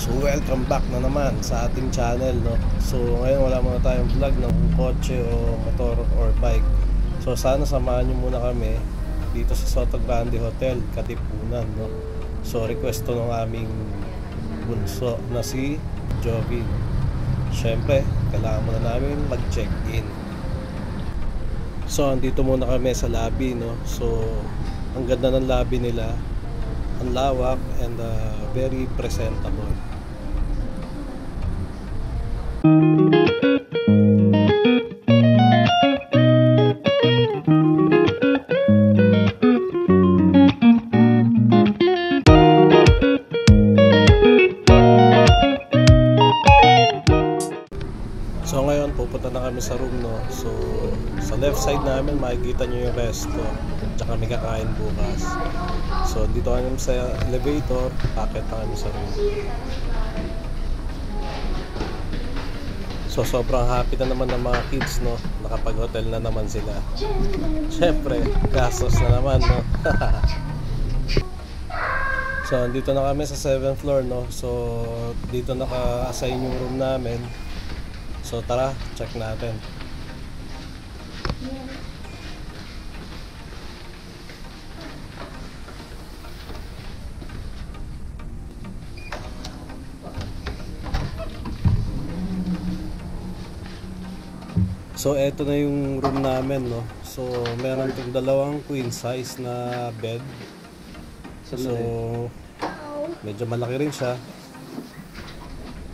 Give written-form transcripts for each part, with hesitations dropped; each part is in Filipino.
So welcome back na naman sa ating channel, no? So ngayon wala muna tayong vlog ng kotse o motor or bike. So sana samahan nyo muna kami dito sa Soto Grande Hotel, Katipunan, no? So request to ng aming bunso na si Jovin. Syempre kailangan muna namin mag-check-in. So andito muna kami sa lobby, no? So ang ganda ng lobby nila, ang lawak and very presentable. So ngayon pupunta na kami sa room, no. So sa left side namin makikita nyo yung resto, tsaka kami kakain bukas. So dito kami sa elevator, packet na kami sa room. So sobrang happy na naman ng mga kids, no. Nakapag-hotel na naman sila. Syempre gastos na naman, no. So dito na kami sa 7th floor, no. So dito naka-assign yung room namin. So tara, check natin. So eto na yung room namin, no. So meron itong dalawang queen size na bed. So medyo malaki rin siya.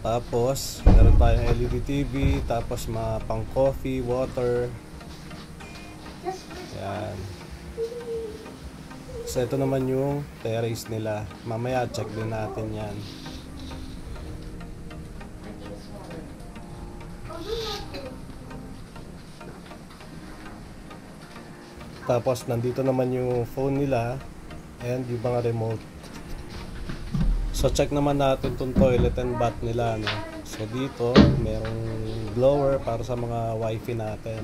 Tapos meron tayong LED TV, tapos mga pang coffee, water. Yan. So ito naman yung terrace nila. Mamaya check din natin yan. Tapos nandito naman yung phone nila and yung mga remote. So check naman natin itong toilet and bath nila, no? So dito merong blower para sa mga wifi natin.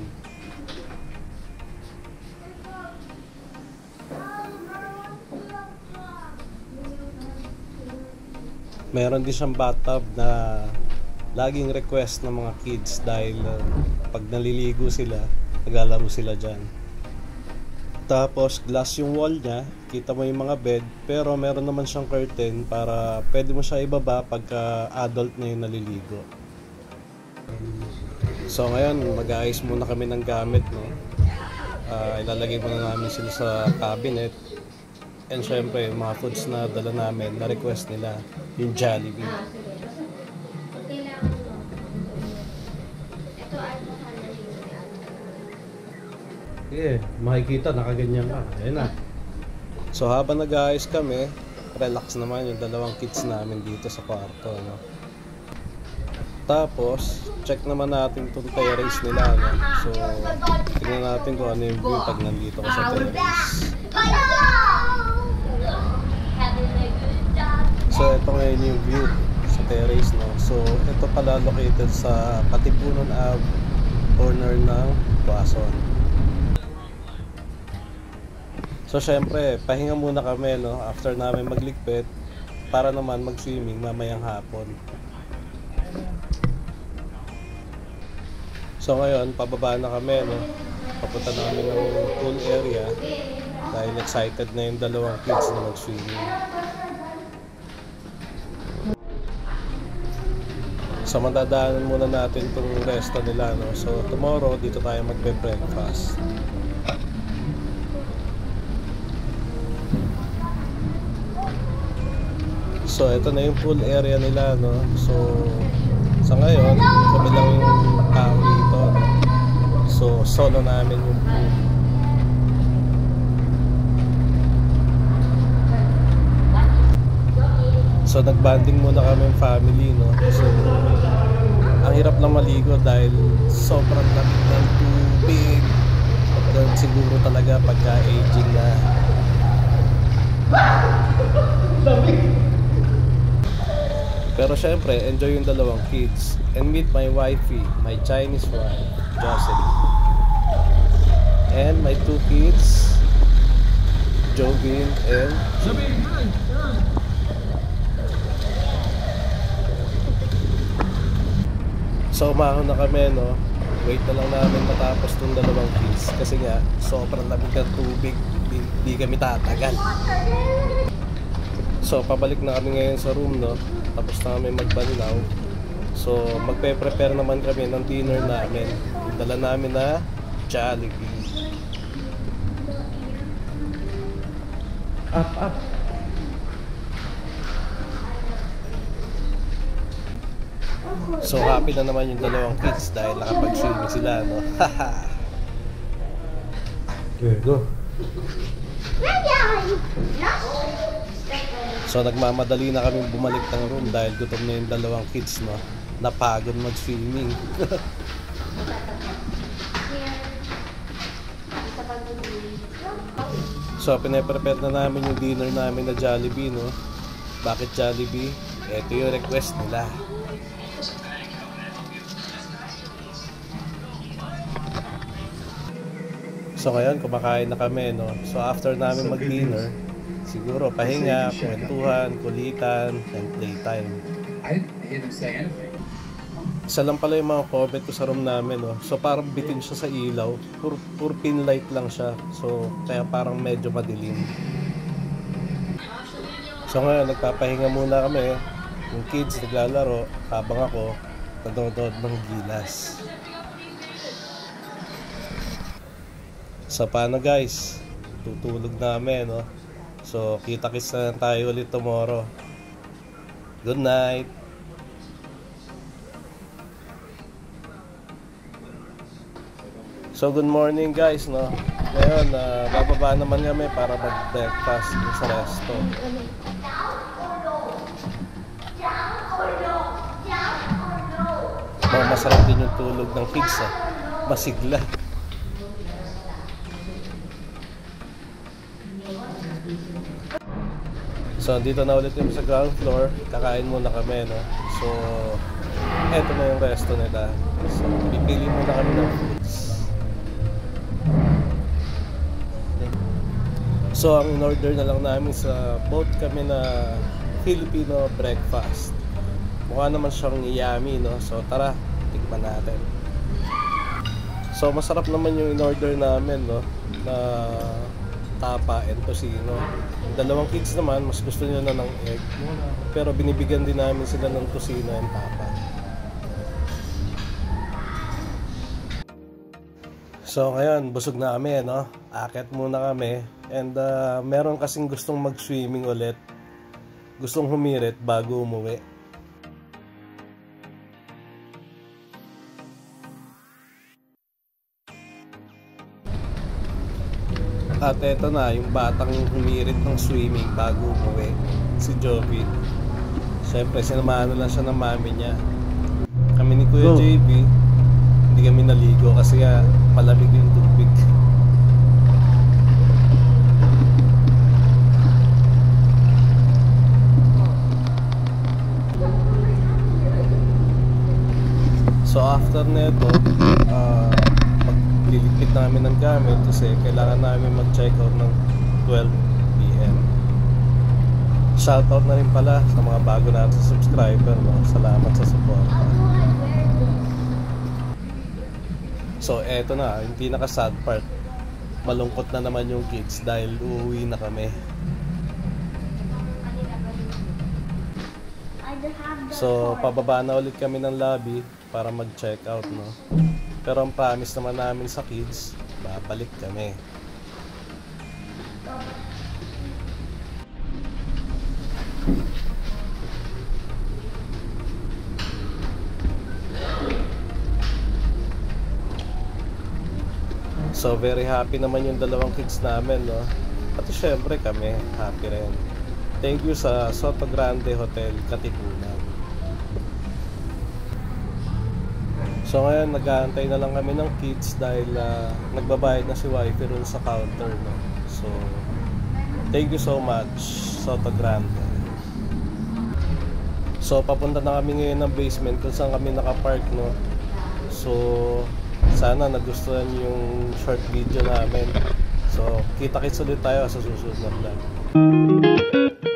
Meron din siyang bathtub na laging request ng mga kids dahil pag naliligo sila, naglalaro sila dyan. Tapos glass yung wall niya, kita mo yung mga bed, pero meron naman siyang curtain para pwede mo siya ibaba pagka adult na yung naliligo. So ngayon mag-aayos muna kami ng gamit, no. Ilalagay muna namin sila sa cabinet. And syempre yung mga foods na dala namin, na request nila, yung Jollibee. Yeah, makikita nakaganyan ka. Ayun na. So habang nag-aayos kami, relax naman yung dalawang kids namin dito sa kwarto, no? Tapos check naman natin itong terrace nila, no? So tingnan natin kung ano yung view pag nandito ka sa terrace. So ito ngayon yung view sa terrace, no? So ito pala located sa Katipunan Ave, corner ng Quezon. So syempre, pahinga muna kami, no, after namin magligpit para naman mag-swimming mamayang hapon. So ngayon, pababa na kami, no. Papunta na kami ng pool area dahil excited na yung dalawang kids na mag-swimming. So madadaanan muna natin itong resto nila, no. So tomorrow, dito tayo magbe-breakfast. So ito na yung pool area nila, no. So sa ngayon kami lang yung tao dito, no? So solo namin yung pool. So nagbanding muna kami yung family, no. So ang hirap lang maligo dahil sobrang lamig ng tubig. Dahil siguro talaga pagka aging na. Pero syempre, enjoy yung dalawang kids. And meet my wifey, my Chinese wife, Jocelyn. And my two kids, Jovin and So umahon na kami, no. Wait na lang namin matapos tong dalawang kids kasi nga sobrang lamig ng tubig, di kami tatagal. So pabalik na kami ngayon sa room, no. Tapos na kami magbanlaw. So magpe-prepare naman kami ng dinner namin. Dala namin na Jollibee. Up. So happy na naman yung dalawang kids dahil nakapag-swimming sila, no? Here, go. So nagmamadali na kami bumalik ng room dahil gutom na yung dalawang kids, no? Napagod mag-swimming. So pinaprepare na namin yung dinner namin na Jollibee, no? Bakit Jollibee? Ito yung request nila. So ngayon kumakain na kami, no? So after namin mag-dinner, siguro pahinga, kwentuhan, kulitan, and playtime. I didn't hear them say anything. Isa lang pala yung mga comment ko sa room namin, no? So parang bitin siya sa ilaw, pur pin light lang siya. So kaya parang medyo madilim. So ngayon nagpapahinga muna kami. Yung kids naglalaro habang ako nanonood ng Gilas. So paano guys? Tutulog na kami, no? So kita-kits na tayo ulit tomorrow. Good night. So good morning guys, no? Ngayon, bababa naman kami para mag-breakfast sa resto. Masarap din yung tulog ng kids, masigla. So dito na ulit kami sa ground floor. Kakain muna kami, no? So eto na yung resto nila. So pipili muna kami ng foods. So ang in-order na lang namin sa both kami na Filipino breakfast. Mukha naman siyang yummy, no? So tara, tikman natin. So masarap naman yung in-order namin, no? Na tapa and tocino. Yung dalawang kids naman, mas gusto nila ng egg. Pero binibigyan din namin sila ng tocino and tapa. So ngayon, busog na kami, no? Akit muna kami. And meron kasing gustong mag-swimming ulit. Gustong humirit bago umuwi. At eto na, yung batang humirit ng swimming bago umuwi, si Joby. Siyempre, sinamahan na lang siya ng mami niya. Kami ni Kuya JB, hindi kami naligo kasi palamig yung tubig. So after neto, liligpit namin ng gamit kasi kailangan namin mag-check out ng 12 PM. Shoutout na rin pala sa mga bago natin subscriber, no? Salamat sa support. So eto na, yung pinaka sad part. Malungkot na naman yung kids dahil uuwi na kami. So pababa na ulit kami ng lobby para mag-check out, no? Pero ang promise naman namin sa kids, babalik kami. So very happy naman yung dalawang kids namin, no? Pati syempre kami, happy rin. Thank you sa Soto Grande Hotel, Katipunan. So ngayon nag-aantay na lang kami ng kids dahil nagbabayad na si wifey ron sa counter, no? So thank you so much, Soto Grande. So papunta na kami ngayon ng basement kung saan kami nakapark, no? So sana nagustuhan yung short video namin. So kita-kits ulit tayo sa susunod na vlog.